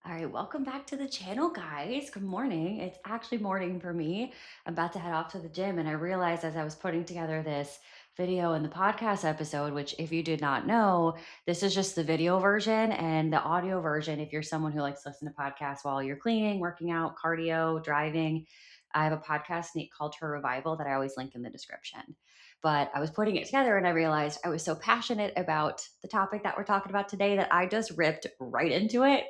All right, welcome back to the channel, guys. Good morning. It's actually morning for me. I'm about to head off to the gym, and I realized as I was putting together this video and the podcast episode, which, if you did not know, this is just the video version and the audio version. If you're someone who likes to listen to podcasts while you're cleaning, working out, cardio, driving, I have a podcast called Her Revival that I always link in the description. But I was putting it together and I realized I was so passionate about the topic that we're talking about today that I just ripped right into it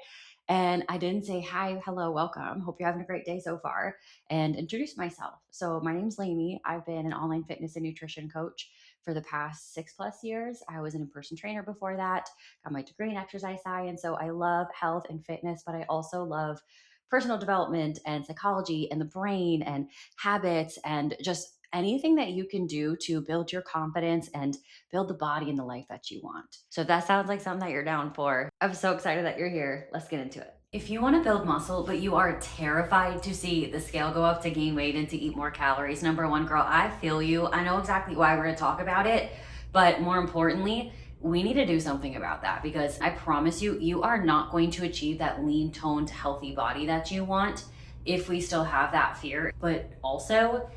and I didn't say hi, hello, welcome. Hope you're having a great day so far and introduce myself. So, my name's Lainey. I've been an online fitness and nutrition coach for the past 6+ years. I was an in person trainer before that, got my degree in exercise science. So, I love health and fitness, but I also love personal development and psychology and the brain and habits and just anything that you can do to build your confidence and build the body and the life that you want. So if that sounds like something that you're down for, I'm so excited that you're here. Let's get into it. If you want to build muscle, but you are terrified to see the scale go up, to gain weight, and to eat more calories, number one, girl, I feel you. I know exactly why we're going to talk about it, but more importantly, we need to do something about that, because I promise you, you are not going to achieve that lean, toned, healthy body that you want if we still have that fear. But also,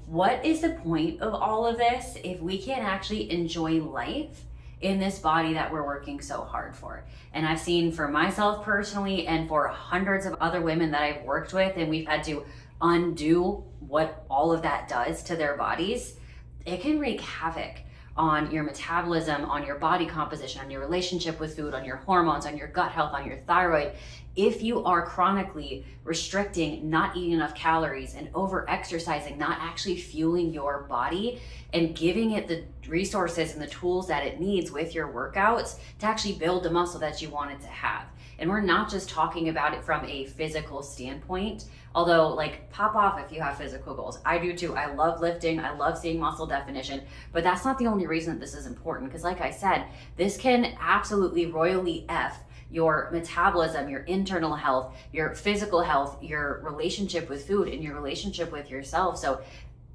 what is the point of all of this if we can't actually enjoy life in this body that we're working so hard for? And I've seen for myself personally and for hundreds of other women that I've worked with, and we've had to undo what all of that does to their bodies. It can wreak havoc on your metabolism, on your body composition, on your relationship with food, on your hormones, on your gut health, on your thyroid. If you are chronically restricting, not eating enough calories, and over exercising, not actually fueling your body and giving it the resources and the tools that it needs with your workouts to actually build the muscle that you want it to have. And we're not just talking about it from a physical standpoint, although, like, pop off if you have physical goals. I do too. I love lifting. I love seeing muscle definition, but that's not the only reason that this is important. Because like I said, this can absolutely royally F your metabolism, your internal health, your physical health, your relationship with food, and your relationship with yourself. So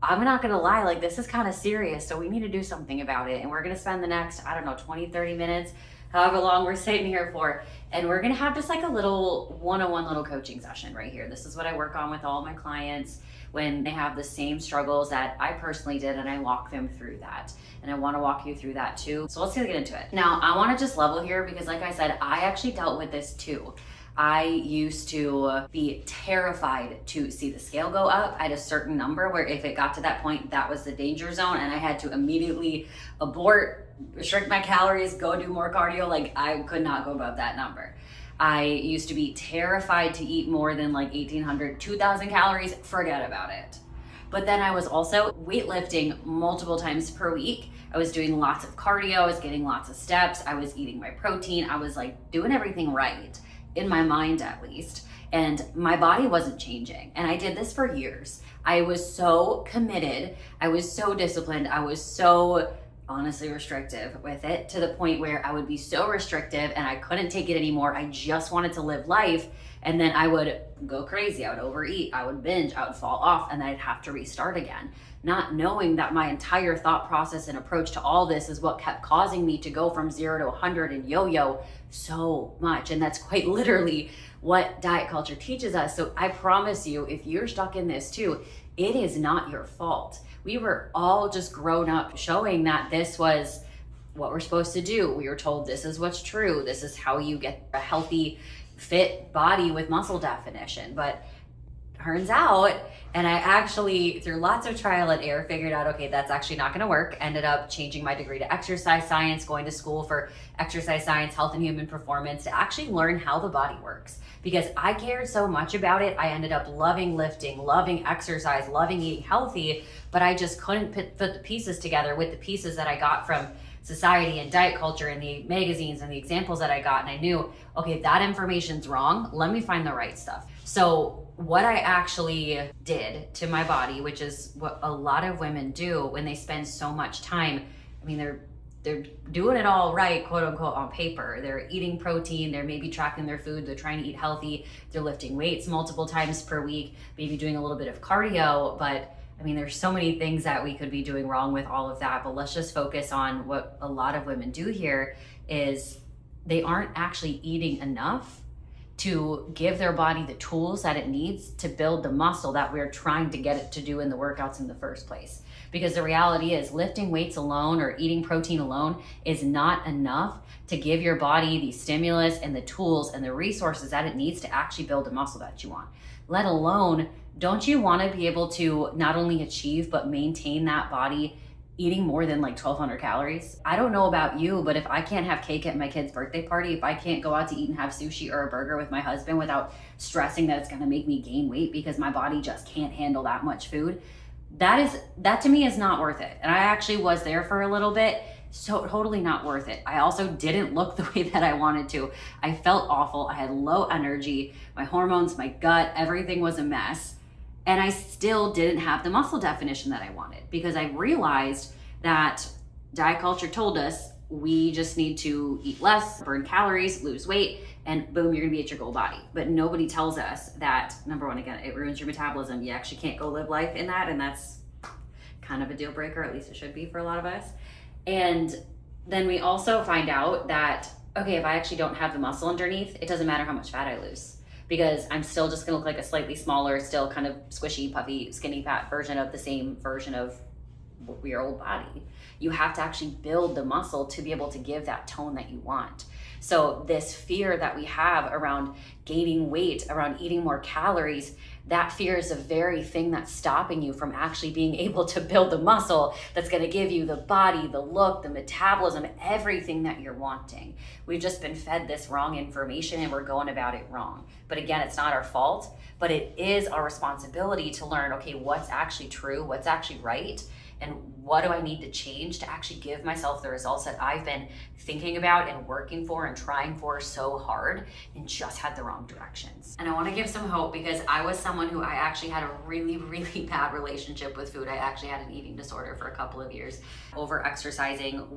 I'm not gonna lie, like, this is kind of serious. So we need to do something about it. And we're gonna spend the next, I don't know, 20, 30 minutes, however long we're sitting here for. And we're gonna have just like a little one-on-one little coaching session right here. This is what I work on with all my clients when they have the same struggles that I personally did, and I walk them through that. And I wanna walk you through that too. So let's get into it. Now, I wanna just level here because, like I said, I actually dealt with this too. I used to be terrified to see the scale go up at a certain number, where if it got to that point, that was the danger zone, and I had to immediately abort, restrict my calories, go do more cardio. Like, I could not go above that number. I used to be terrified to eat more than like 1,800, 2,000 calories, forget about it. But then I was also weightlifting multiple times per week. I was doing lots of cardio, I was getting lots of steps, I was eating my protein, I was like doing everything right, in my mind at least. And my body wasn't changing. And I did this for years. I was so committed, I was so disciplined, I was so honestly restrictive with it, to the point where I would be so restrictive and I couldn't take it anymore. I just wanted to live life. And then I would go crazy. I would overeat, I would binge, I would fall off, and then I'd have to restart again. Not knowing that my entire thought process and approach to all this is what kept causing me to go from 0 to 100 and yo-yo so much. And that's quite literally what diet culture teaches us. So I promise you, if you're stuck in this too, it is not your fault. We were all just grown up showing that this was what we're supposed to do. We were told this is what's true. This is how you get a healthy, fit body with muscle definition. But turns out, and I actually, through lots of trial and error, figured out, okay, that's actually not gonna work. Ended up changing my degree to exercise science, going to school for exercise science, health and human performance, to actually learn how the body works. Because I cared so much about it, I ended up loving lifting, loving exercise, loving eating healthy, but I just couldn't put the pieces together with the pieces that I got from society and diet culture and the magazines and the examples that I got. And I knew, okay, that information's wrong. Let me find the right stuff. So what I actually did to my body, which is what a lot of women do when they spend so much time, I mean, they're doing it all right, quote unquote, on paper. They're eating protein, they're maybe tracking their food, they're trying to eat healthy, they're lifting weights multiple times per week, maybe doing a little bit of cardio. But I mean, there's so many things that we could be doing wrong with all of that. But let's just focus on what a lot of women do here is they aren't actually eating enough to give their body the tools that it needs to build the muscle that we're trying to get it to do in the workouts in the first place. Because the reality is lifting weights alone or eating protein alone is not enough to give your body the stimulus and the tools and the resources that it needs to actually build the muscle that you want. Let alone, don't you want to be able to not only achieve but maintain that body eating more than like 1,200 calories? I don't know about you, but if I can't have cake at my kid's birthday party, if I can't go out to eat and have sushi or a burger with my husband without stressing that it's going to make me gain weight because my body just can't handle that much food, that to me is not worth it. And I actually was there for a little bit, so totally not worth it. I also didn't look the way that I wanted to. I felt awful. I had low energy, my hormones, my gut, everything was a mess. And I still didn't have the muscle definition that I wanted because I realized that diet culture told us we just need to eat less, burn calories, lose weight, and boom, you're gonna be at your goal body. But nobody tells us that, number one, again, it ruins your metabolism. You actually can't go live life in that, and that's kind of a deal breaker, at least it should be for a lot of us. And then we also find out that, okay, if I actually don't have the muscle underneath, it doesn't matter how much fat I lose, because I'm still just gonna look like a slightly smaller, still kind of squishy, puffy, skinny fat version of the same version of your old body. You have to actually build the muscle to be able to give that tone that you want. So this fear that we have around gaining weight, around eating more calories, that fear is the very thing that's stopping you from actually being able to build the muscle that's gonna give you the body, the look, the metabolism, everything that you're wanting. We've just been fed this wrong information and we're going about it wrong. But again, it's not our fault, but it is our responsibility to learn, okay, what's actually true, what's actually right, and what do I need to change to actually give myself the results that I've been thinking about and working for and trying for so hard and just had the wrong directions. And I want to give some hope because I was someone who I actually had a really, really bad relationship with food. I actually had an eating disorder for a couple of years, over exercising,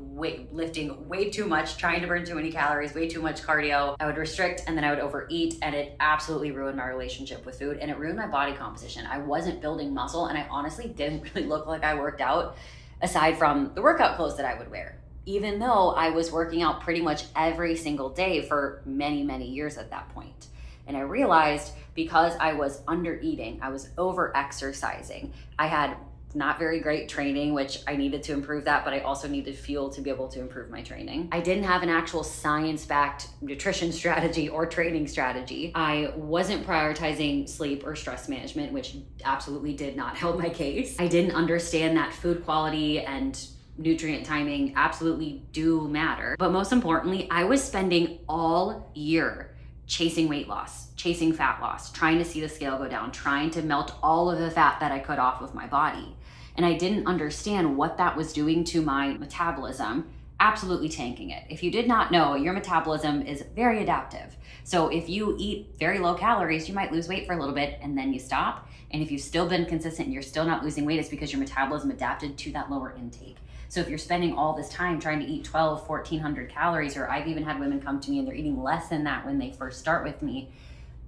lifting way too much, trying to burn too many calories, way too much cardio. I would restrict and then I would overeat, and it absolutely ruined my relationship with food and it ruined my body composition. I wasn't building muscle and I honestly didn't really look like I worked out, aside from the workout clothes that I would wear, even though I was working out pretty much every single day for many, many years at that point. And I realized because I was under eating, I was over exercising, I had not very great training, which I needed to improve that, but I also needed fuel to be able to improve my training. I didn't have an actual science-backed nutrition strategy or training strategy. I wasn't prioritizing sleep or stress management, which absolutely did not help my case. I didn't understand that food quality and nutrient timing absolutely do matter. But most importantly, I was spending all year chasing weight loss, chasing fat loss, trying to see the scale go down, trying to melt all of the fat that I could off of my body. And I didn't understand what that was doing to my metabolism, absolutely tanking it. If you did not know, your metabolism is very adaptive. So if you eat very low calories, you might lose weight for a little bit and then you stop. And if you've still been consistent and you're still not losing weight, it's because your metabolism adapted to that lower intake. So if you're spending all this time trying to eat 1,400 calories, or I've even had women come to me and they're eating less than that when they first start with me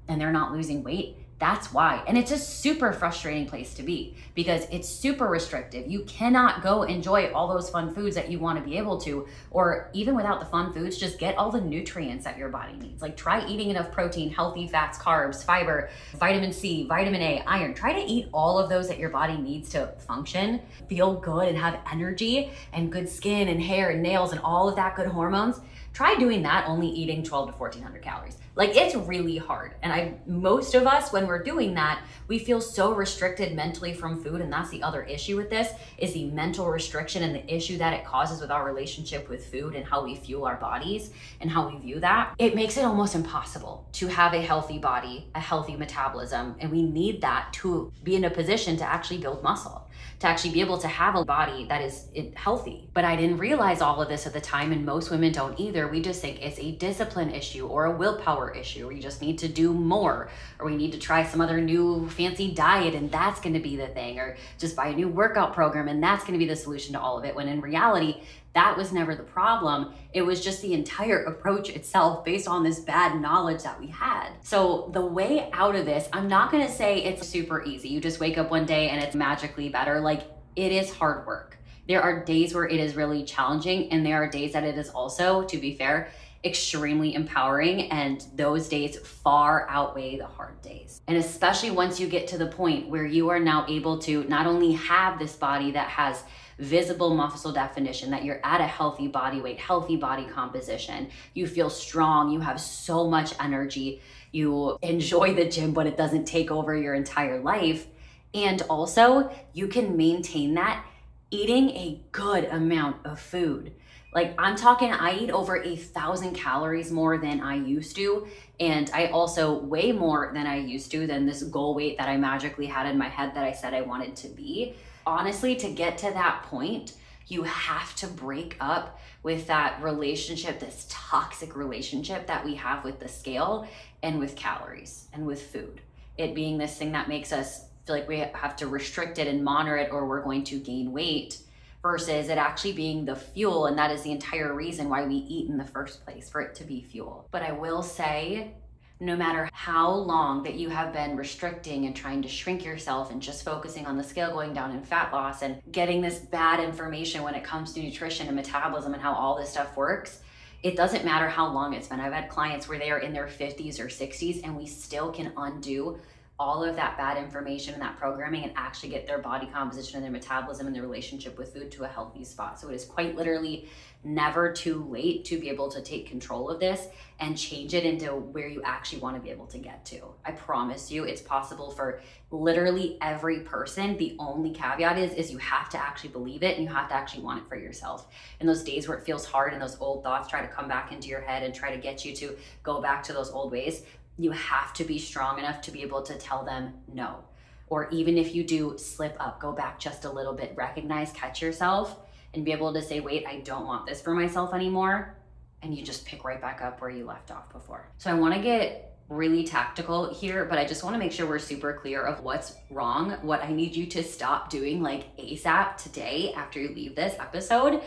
and they're not losing weight, that's why. And it's a super frustrating place to be because it's super restrictive. You cannot go enjoy all those fun foods that you want to be able to, or even without the fun foods, just get all the nutrients that your body needs. Like try eating enough protein, healthy fats, carbs, fiber, vitamin C, vitamin A, iron. Try to eat all of those that your body needs to function, feel good and have energy and good skin and hair and nails and all of that good hormones. Try doing that only eating 1,200 to 1,400 calories. Like it's really hard. And most of us, when we're doing that, we feel so restricted mentally from food. And that's the other issue with this, is the mental restriction and the issue that it causes with our relationship with food and how we fuel our bodies and how we view that. It makes it almost impossible to have a healthy body, a healthy metabolism. And we need that to be in a position to actually build muscle, to actually be able to have a body that is healthy. But I didn't realize all of this at the time, and most women don't either. We just think it's a discipline issue or a willpower issue. We just need to do more, or we need to try some other new fancy diet and that's gonna be the thing, or just buy a new workout program and that's gonna be the solution to all of it, when in reality, that was never the problem. It was just the entire approach itself based on this bad knowledge that we had. So the way out of this, I'm not gonna say it's super easy. You just wake up one day and it's magically better. Like, it is hard work. There are days where it is really challenging, and there are days that it is also, to be fair, extremely empowering, and those days far outweigh the hard days. And especially once you get to the point where you are now able to not only have this body that has visible muscle definition, that you're at a healthy body weight, healthy body composition, you feel strong, you have so much energy, you enjoy the gym, but it doesn't take over your entire life. And also you can maintain that eating a good amount of food. Like I'm talking, I eat over 1,000 calories more than I used to. And I also weigh more than I used to, than this goal weight that I magically had in my head that I said I wanted to be. Honestly, to get to that point, you have to break up with that relationship, this toxic relationship that we have with the scale and with calories and with food. It being this thing that makes us feel like we have to restrict it and monitor it or we're going to gain weight, versus it actually being the fuel. And that is the entire reason why we eat in the first place, for it to be fuel. But I will say, no matter how long that you have been restricting and trying to shrink yourself and just focusing on the scale going down and fat loss and getting this bad information when it comes to nutrition and metabolism and how all this stuff works, it doesn't matter how long it's been. I've had clients where they are in their 50s or 60s and we still can undo all of that bad information and that programming and actually get their body composition and their metabolism and their relationship with food to a healthy spot. So it is quite literally never too late to be able to take control of this and change it into where you actually want to be able to get to. I promise you it's possible for literally every person. The only caveat is you have to actually believe it and you have to actually want it for yourself. In those days where it feels hard and those old thoughts try to come back into your head and try to get you to go back to those old ways, you have to be strong enough to be able to tell them no. Or even if you do slip up, go back just a little bit, recognize, catch yourself, and be able to say, wait, I don't want this for myself anymore. And you just pick right back up where you left off before. So I want to get really tactical here, but I just want to make sure we're super clear of what's wrong, what I need you to stop doing like ASAP today after you leave this episode.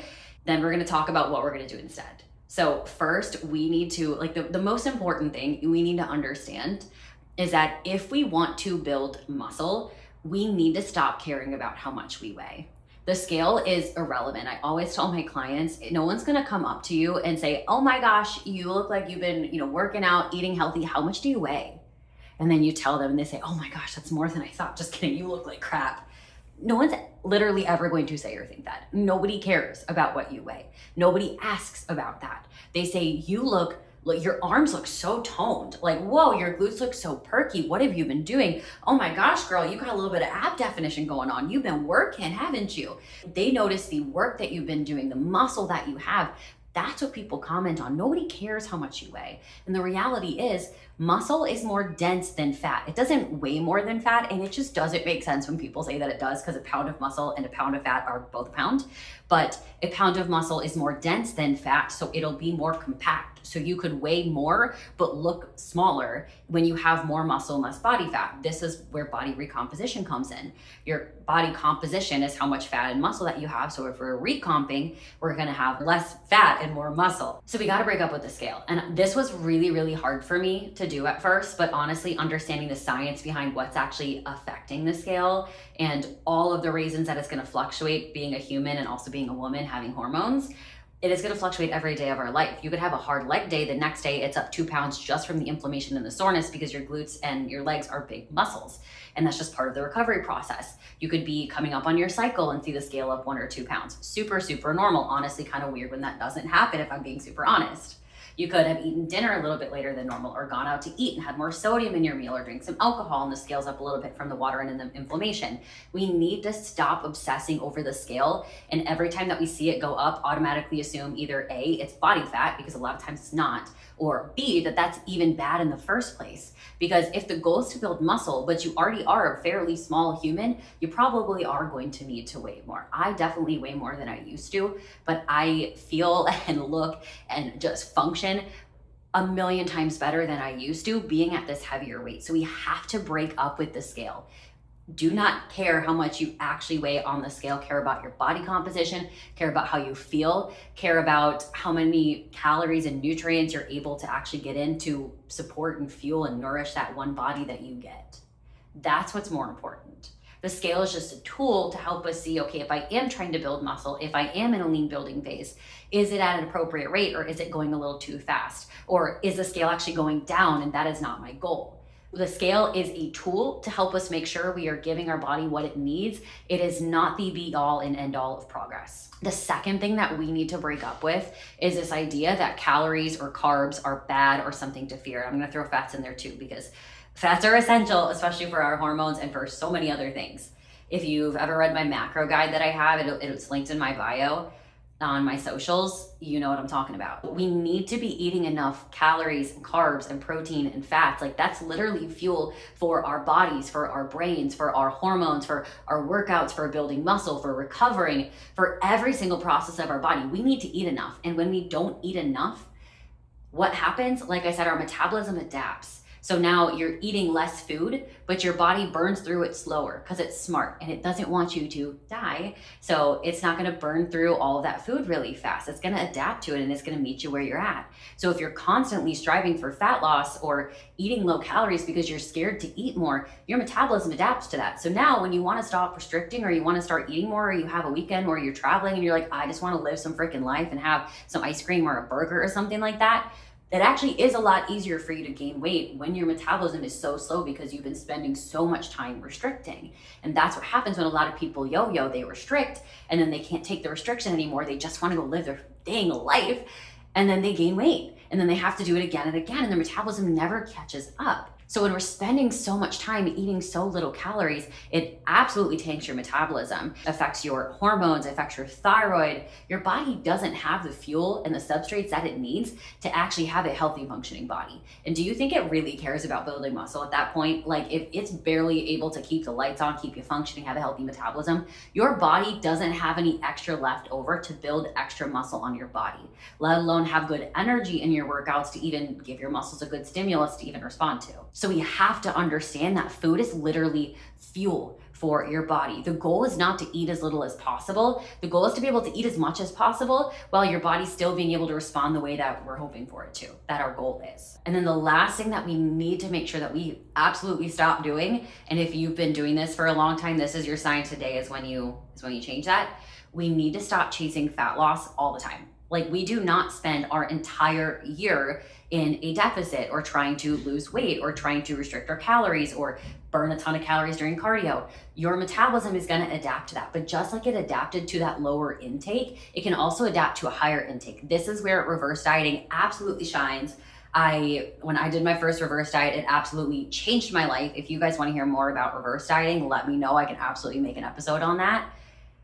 Then we're going to talk about what we're going to do instead. So first, we need to, like the most important thing we need to understand is that if we want to build muscle, we need to stop caring about how much we weigh. The scale is irrelevant. I always tell my clients, no one's gonna come up to you and say, oh my gosh, you look like you've been, working out, eating healthy. How much do you weigh? And then you tell them and they say, oh my gosh, that's more than I thought. Just kidding, you look like crap. No one's literally ever going to say or think that. Nobody cares about what you weigh. Nobody asks about that. They say, your arms look so toned. Like, whoa, your glutes look so perky. What have you been doing? Oh my gosh, girl, you got a little bit of ab definition going on. You've been working, haven't you? They notice the work that you've been doing, the muscle that you have. That's what people comment on. Nobody cares how much you weigh. And the reality is, muscle is more dense than fat. It doesn't weigh more than fat, and it just doesn't make sense when people say that it does, because a pound of muscle and a pound of fat are both a pound. But a pound of muscle is more dense than fat, so it'll be more compact. So you could weigh more, but look smaller when you have more muscle and less body fat. This is where body recomposition comes in. Your body composition is how much fat and muscle that you have. So if we're recomping, we're gonna have less fat and more muscle. So we gotta break up with the scale. And this was really, really hard for me to do at first, but honestly, understanding the science behind what's actually affecting the scale and all of the reasons that it's gonna fluctuate, being a human and also being a woman having hormones, it is going to fluctuate every day of our life. You could have a hard leg day. The next day it's up 2 pounds just from the inflammation and the soreness, because your glutes and your legs are big muscles. And that's just part of the recovery process. You could be coming up on your cycle and see the scale up 1 or 2 pounds. Super, super normal. Honestly, kind of weird when that doesn't happen, if I'm being super honest. You could have eaten dinner a little bit later than normal, or gone out to eat and had more sodium in your meal, or drink some alcohol and the scale's up a little bit from the water and the inflammation. We need to stop obsessing over the scale, and every time that we see it go up, automatically assume either A, it's body fat, because a lot of times it's not, or B, that that's even bad in the first place. Because if the goal is to build muscle, but you already are a fairly small human, you probably are going to need to weigh more. I definitely weigh more than I used to, but I feel and look and just function a million times better than I used to being at this heavier weight. So we have to break up with the scale. Do not care how much you actually weigh on the scale. Care about your body composition, care about how you feel, care about how many calories and nutrients you're able to actually get in to support and fuel and nourish that one body that you get. That's what's more important. The scale is just a tool to help us see, okay, if I am trying to build muscle, if I am in a lean building phase, is it at an appropriate rate or is it going a little too fast? Or is the scale actually going down and that is not my goal? The scale is a tool to help us make sure we are giving our body what it needs. It is not the be all and end all of progress. The second thing that we need to break up with is this idea that calories or carbs are bad or something to fear. I'm going to throw fats in there too, because fats are essential, especially for our hormones and for so many other things. If you've ever read my macro guide that I have, it's linked in my bio on my socials, you know what I'm talking about. We need to be eating enough calories and carbs and protein and fats. Like that's literally fuel for our bodies, for our brains, for our hormones, for our workouts, for building muscle, for recovering, for every single process of our body. We need to eat enough. And when we don't eat enough, what happens? Like I said, our metabolism adapts. So now you're eating less food, but your body burns through it slower because it's smart and it doesn't want you to die. So it's not going to burn through all of that food really fast. It's going to adapt to it and it's going to meet you where you're at. So if you're constantly striving for fat loss or eating low calories because you're scared to eat more, your metabolism adapts to that. So now when you want to stop restricting or you want to start eating more, or you have a weekend where you're traveling and you're like, I just want to live some freaking life and have some ice cream or a burger or something like that, it actually is a lot easier for you to gain weight when your metabolism is so slow because you've been spending so much time restricting. And that's what happens when a lot of people yo-yo, they restrict and then they can't take the restriction anymore. They just want to go live their dang life and then they gain weight and then they have to do it again and again and their metabolism never catches up. So when we're spending so much time eating so little calories, it absolutely tanks your metabolism, affects your hormones, affects your thyroid. Your body doesn't have the fuel and the substrates that it needs to actually have a healthy functioning body. And do you think it really cares about building muscle at that point? Like if it's barely able to keep the lights on, keep you functioning, have a healthy metabolism, your body doesn't have any extra left over to build extra muscle on your body, let alone have good energy in your workouts to even give your muscles a good stimulus to even respond to. So we have to understand that food is literally fuel for your body. The goal is not to eat as little as possible. The goal is to be able to eat as much as possible while your body's still being able to respond the way that we're hoping for it to, that our goal is. And then the last thing that we need to make sure that we absolutely stop doing, and if you've been doing this for a long time, this is your sign today is when you change that. We need to stop chasing fat loss all the time. Like we do not spend our entire year in a deficit or trying to lose weight or trying to restrict our calories or burn a ton of calories during cardio. Your metabolism is going to adapt to that. But just like it adapted to that lower intake, it can also adapt to a higher intake. This is where reverse dieting absolutely shines. When I did my first reverse diet, it absolutely changed my life. If you guys want to hear more about reverse dieting, let me know. I can absolutely make an episode on that.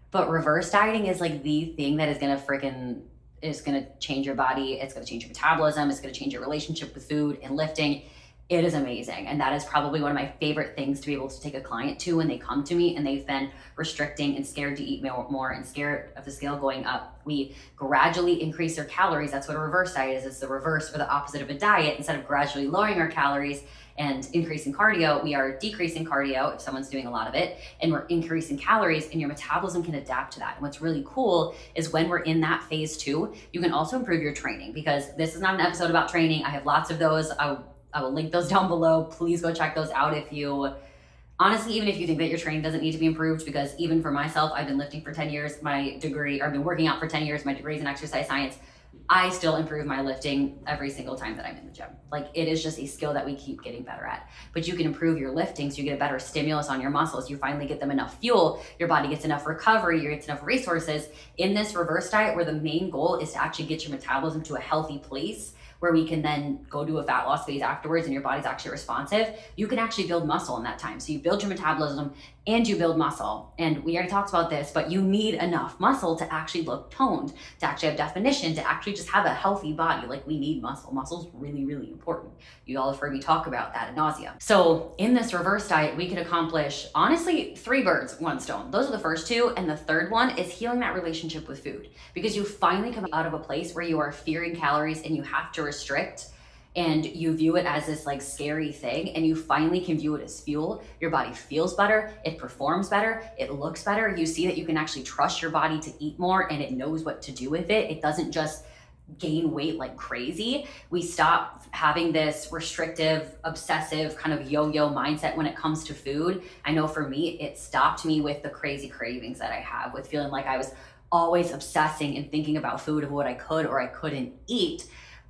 But reverse dieting is like the thing that is going to change your body. It's going to change your metabolism. It's going to change your relationship with food and lifting. It is amazing. And that is probably one of my favorite things to be able to take a client to when they come to me and they've been restricting and scared to eat more and scared of the scale going up. We gradually increase their calories. That's what a reverse diet is. It's the reverse or the opposite of a diet. Instead of gradually lowering our calories and increasing cardio, we are decreasing cardio if someone's doing a lot of it, and we're increasing calories, and your metabolism can adapt to that. And what's really cool is when we're in that phase two, you can also improve your training, because this is not an episode about training. I have lots of those. I will link those down below. Please go check those out honestly, even if you think that your training doesn't need to be improved, because even for myself, I've been lifting for 10 years, I've been working out for 10 years, my degree's in exercise science. I still improve my lifting every single time that I'm in the gym. Like, it is just a skill that we keep getting better at. But you can improve your lifting so you get a better stimulus on your muscles. You finally get them enough fuel, your body gets enough recovery, you get enough resources in this reverse diet, where the main goal is to actually get your metabolism to a healthy place where we can then go to a fat loss phase afterwards and your body's actually responsive. You can actually build muscle in that time. So you build your metabolism and you build muscle. And we already talked about this, but you need enough muscle to actually look toned, to actually have definition, to actually just have a healthy body. Like, we need muscle. Muscle's really, really important. You all have heard me talk about that ad nauseum. So in this reverse diet, we can accomplish, honestly, 3 birds, 1 stone. Those are the first 2. And the third one is healing that relationship with food, because you finally come out of a place where you are fearing calories and you have to restrict, and you view it as this like scary thing, and you finally can view it as fuel. Your body feels better, it performs better, it looks better. You see that you can actually trust your body to eat more, and it knows what to do with it. It doesn't just gain weight like crazy. We stop having this restrictive, obsessive kind of yo-yo mindset when it comes to food. I know for me, it stopped me with the crazy cravings that I have, with feeling like I was always obsessing and thinking about food of what I could or I couldn't eat.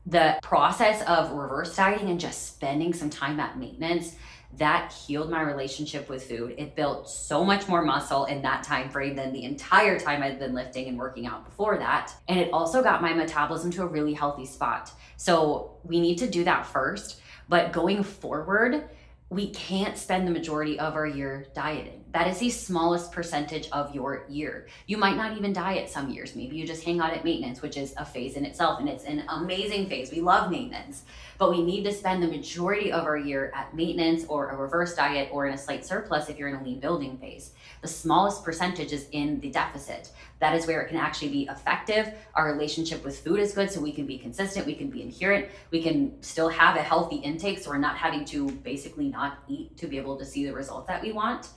The process of reverse dieting and just spending some time at maintenance, that healed my relationship with food. It built so much more muscle in that time frame than the entire time I'd been lifting and working out before that. And it also got my metabolism to a really healthy spot. So we need to do that first. But going forward, we can't spend the majority of our year dieting. That is the smallest percentage of your year. You might not even diet some years. Maybe you just hang out at maintenance, which is a phase in itself, and it's an amazing phase. We love maintenance, but we need to spend the majority of our year at maintenance or a reverse diet or in a slight surplus if you're in a lean building phase. The smallest percentage is in the deficit. That is where it can actually be effective. Our relationship with food is good, so we can be consistent, we can be adherent, we can still have a healthy intake, so we're not having to basically not eat to be able to see the results that we want.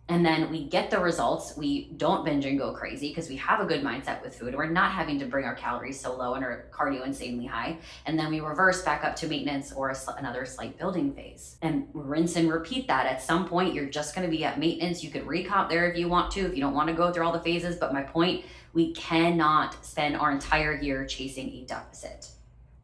And then we get the results. We don't binge and go crazy because we have a good mindset with food. We're not having to bring our calories so low and our cardio insanely high. And then we reverse back up to maintenance or another slight building phase. And rinse and repeat that. At some point, you're just going to be at maintenance. You could recomp there if you want to, if you don't want to go through all the phases. But my point, we cannot spend our entire year chasing a deficit.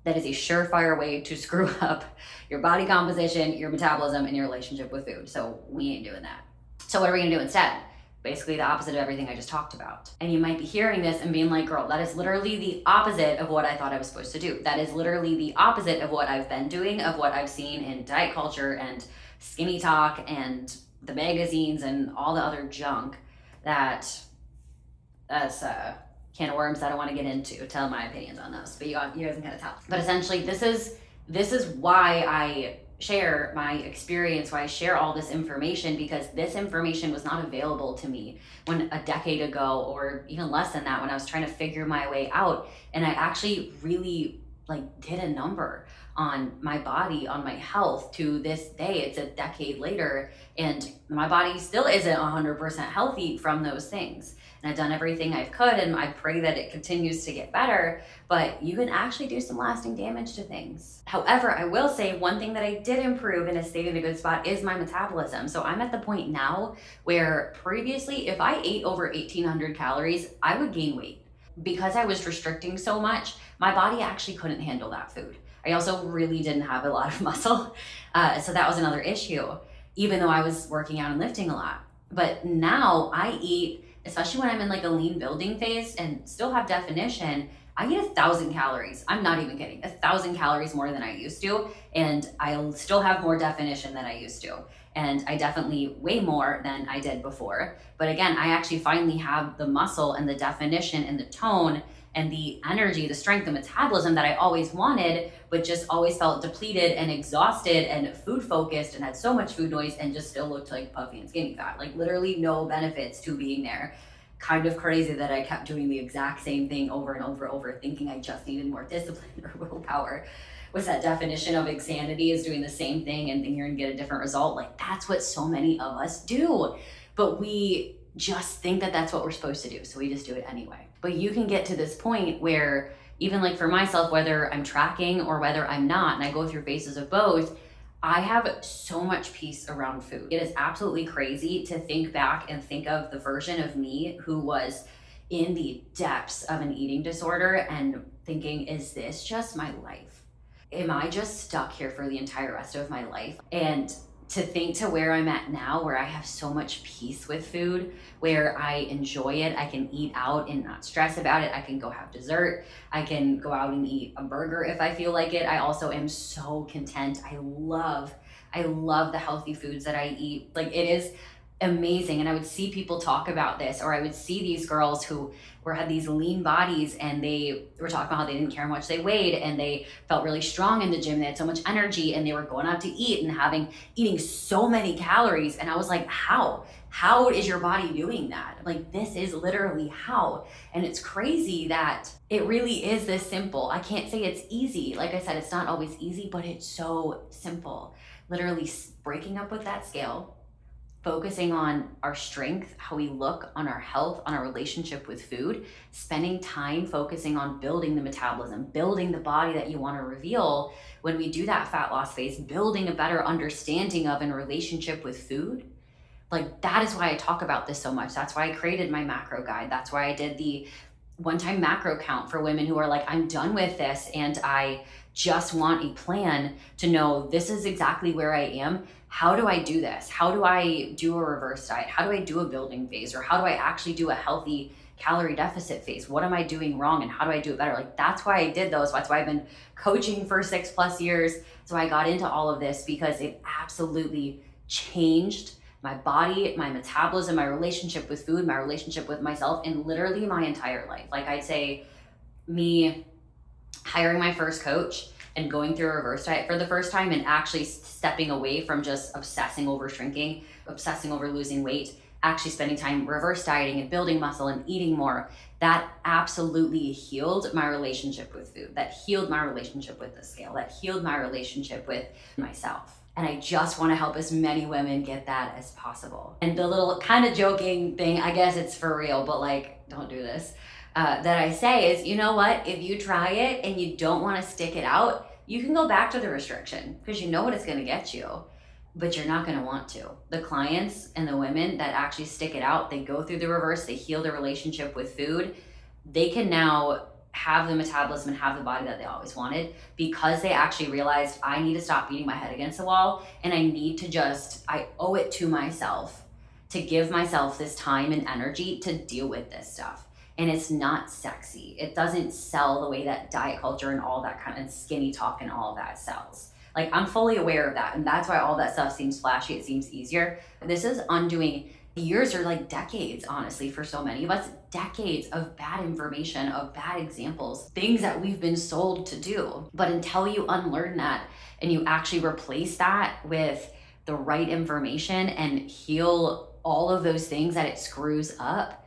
That is a surefire way to screw up your body composition, your metabolism, and your relationship with food. So we ain't doing that. So what are we gonna do instead? Basically the opposite of everything I just talked about. And you might be hearing this and being like, girl, that is literally the opposite of what I thought I was supposed to do. That is literally the opposite of what I've been doing, of what I've seen in diet culture and skinny talk and the magazines and all the other junk that's a can of worms that I want to get into, tell my opinions on those, but you guys can kind of tell. But essentially this is why I share my experience, why I share all this information, because this information was not available to me when a decade ago, or even less than that, when I was trying to figure my way out. And I actually really did a number on my body, on my health to this day. It's a decade later and my body still isn't 100% healthy from those things. And I've done everything I could, and I pray that it continues to get better, but you can actually do some lasting damage to things. However, I will say one thing that I did improve and has stayed in a good spot is my metabolism. So I'm at the point now where previously, if I ate over 1,800 calories, I would gain weight. Because I was restricting so much, my body actually couldn't handle that food. I also really didn't have a lot of muscle, so that was another issue, even though I was working out and lifting a lot. But now I eat, especially when I'm in a lean building phase and still have definition, I eat 1,000 calories. I'm not even kidding. 1,000 calories more than I used to. And I still have more definition than I used to. And I definitely weigh more than I did before. But again, I actually finally have the muscle and the definition and the tone and the energy, the strength, the metabolism that I always wanted, but just always felt depleted and exhausted and food focused and had so much food noise and just still looked like puffy and skinny fat. Literally no benefits to being there. Kind of crazy that I kept doing the exact same thing over and over, thinking I just needed more discipline or willpower. What's that definition of insanity, is doing the same thing and thinking you're gonna get a different result? That's what so many of us do. But we just think that that's what we're supposed to do. So we just do it anyway. But you can get to this point where even for myself, whether I'm tracking or whether I'm not, and I go through phases of both, I have so much peace around food. It is absolutely crazy to think back and think of the version of me who was in the depths of an eating disorder and thinking, is this just my life? Am I just stuck here for the entire rest of my life? And to think to where I'm at now, where I have so much peace with food, where I enjoy it, I can eat out and not stress about it. I can go have dessert. I can go out and eat a burger if I feel like it. I also am so content. I love the healthy foods that I eat. It is amazing. And I would see people talk about this, or I would see these girls who had these lean bodies and they were talking about how they didn't care how much they weighed and they felt really strong in the gym. They had so much energy and they were going out to eat and eating so many calories. And I was like, how is your body doing that? This is literally how. And it's crazy that it really is this simple. I can't say it's easy. Like I said, it's not always easy, but it's so simple. Literally breaking up with that scale, focusing on our strength, how we look, on our health, on our relationship with food, spending time focusing on building the metabolism, building the body that you want to reveal when we do that fat loss phase, building a better understanding of and relationship with food. Like, that is why I talk about this so much. That's why I created my macro guide. That's why I did the one-time macro count for women who are like, I'm done with this and I just want a plan to know this is exactly where I am. How do I do this? How do I do a reverse diet? How do I do a building phase? Or how do I actually do a healthy calorie deficit phase? What am I doing wrong and how do I do it better? Like, that's why I did those. That's why I've been coaching for 6+ years. So I got into all of this because it absolutely changed my body, my metabolism, my relationship with food, my relationship with myself, and literally my entire life. Like, I'd say me hiring my first coach and going through a reverse diet for the first time and actually stepping away from just obsessing over shrinking, obsessing over losing weight, actually spending time reverse dieting and building muscle and eating more, that absolutely healed my relationship with food. That healed my relationship with the scale. That healed my relationship with myself. And I just want to help as many women get that as possible. And the little kind of joking thing, I guess it's for real, but like, don't do this, that I say is, you know what? If you try it and you don't want to stick it out, you can go back to the restriction because you know what it's going to get you, but you're not going to want to. The clients and the women that actually stick it out, they go through the reverse, they heal their relationship with food, they can now have the metabolism and have the body that they always wanted because they actually realized, I need to stop beating my head against the wall and I need to I owe it to myself to give myself this time and energy to deal with this stuff. And it's not sexy. It doesn't sell the way that diet culture and all that kind of skinny talk and all that sells. Like, I'm fully aware of that. And that's why all that stuff seems flashy. It seems easier. This is undoing years or like decades, honestly, for so many of us, decades of bad information, of bad examples, things that we've been sold to do. But until you unlearn that and you actually replace that with the right information and heal all of those things that it screws up,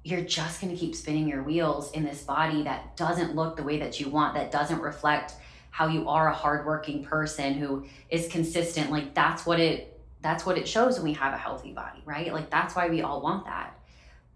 you're just going to keep spinning your wheels in this body that doesn't look the way that you want, that doesn't reflect how you are a hardworking person who is consistent. Like, that's what it shows when we have a healthy body, right? Like, that's why we all want that.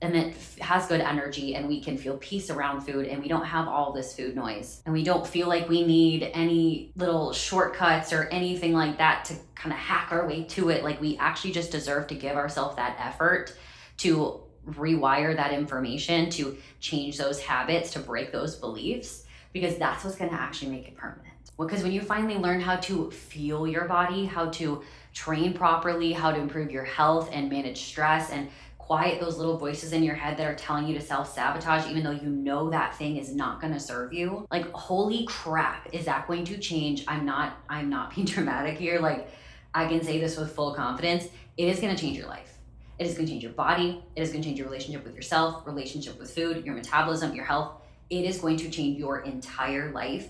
And it has good energy and we can feel peace around food and we don't have all this food noise and we don't feel like we need any little shortcuts or anything like that to kind of hack our way to it. Like, we actually just deserve to give ourselves that effort to rewire that information, to change those habits, to break those beliefs, because that's what's going to actually make it permanent. Because when you finally learn how to feel your body, how to train properly, how to improve your health and manage stress and quiet those little voices in your head that are telling you to self-sabotage, even though you know that thing is not going to serve you. Like, holy crap, is that going to change? I'm not being dramatic here. Like, I can say this with full confidence. It is going to change your life. It is going to change your body. It is going to change your relationship with yourself, relationship with food, your metabolism, your health. It is going to change your entire life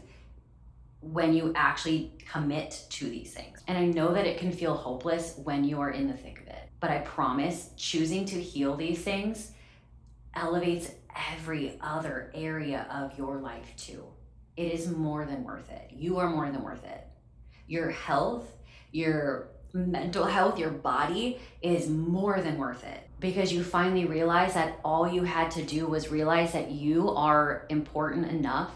when you actually commit to these things. And I know that it can feel hopeless when you are in the thick of it, but I promise choosing to heal these things elevates every other area of your life too. It is more than worth it. You are more than worth it. Your health, your mental health, your body is more than worth it, because you finally realize that all you had to do was realize that you are important enough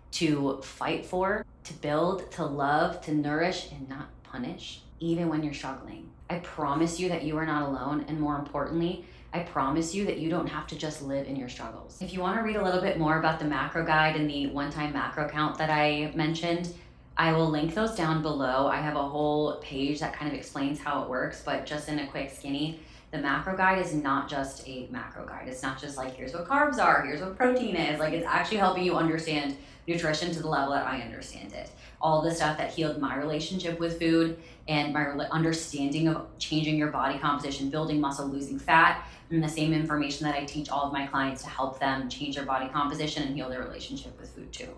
to fight for, to build, to love, to nourish, and not punish, even when you're struggling. I promise you that you are not alone, and more importantly, I promise you that you don't have to just live in your struggles. If you want to read a little bit more about the macro guide and the one-time macro count that I mentioned, I will link those down below. I have a whole page that kind of explains how it works, but just in a quick skinny, the macro guide is not just a macro guide. It's not just like, here's what carbs are, here's what protein is. Like, it's actually helping you understand nutrition to the level that I understand it. All the stuff that healed my relationship with food and my understanding of changing your body composition, building muscle, losing fat, and the same information that I teach all of my clients to help them change their body composition and heal their relationship with food too.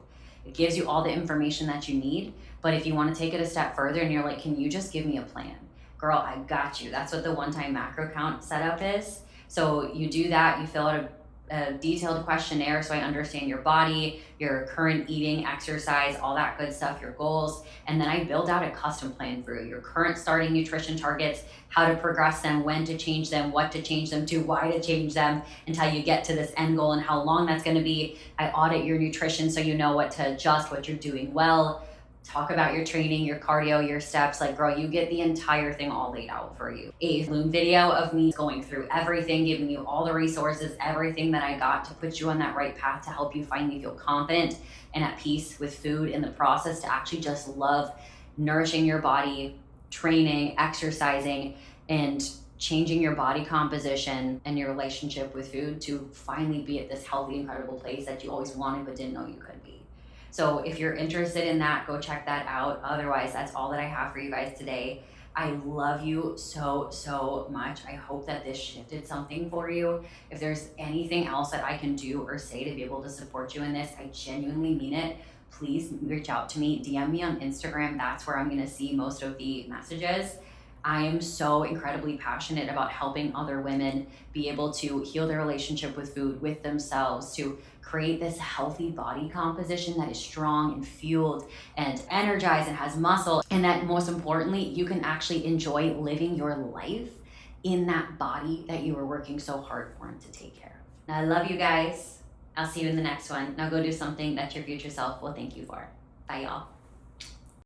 It gives you all the information that you need, but if you want to take it a step further and you're like, can you just give me a plan? Girl, I got you. That's what the one-time macro count setup is. So you do that, you fill out a detailed questionnaire so I understand your body, your current eating, exercise, all that good stuff, your goals. And then I build out a custom plan for you, your current starting nutrition targets, how to progress them, when to change them, what to change them to, why to change them until you get to this end goal and how long that's going to be. I audit your nutrition so you know what to adjust, what you're doing well. Talk about your training, your cardio, your steps. Like, girl, you get the entire thing all laid out for you. A Loom video of me going through everything, giving you all the resources, everything that I got to put you on that right path to help you finally feel confident and at peace with food in the process, to actually just love nourishing your body, training, exercising, and changing your body composition and your relationship with food to finally be at this healthy, incredible place that you always wanted but didn't know you could be. So if you're interested in that, go check that out. Otherwise, that's all that I have for you guys today. I love you so, so much. I hope that this shifted something for you. If there's anything else that I can do or say to be able to support you in this, I genuinely mean it. Please reach out to me, DM me on Instagram. That's where I'm going to see most of the messages. I am so incredibly passionate about helping other women be able to heal their relationship with food, with themselves, to create this healthy body composition that is strong and fueled and energized and has muscle. And that, most importantly, you can actually enjoy living your life in that body that you were working so hard for and to take care of. Now, I love you guys. I'll see you in the next one. Now go do something that your future self will thank you for. Bye, y'all.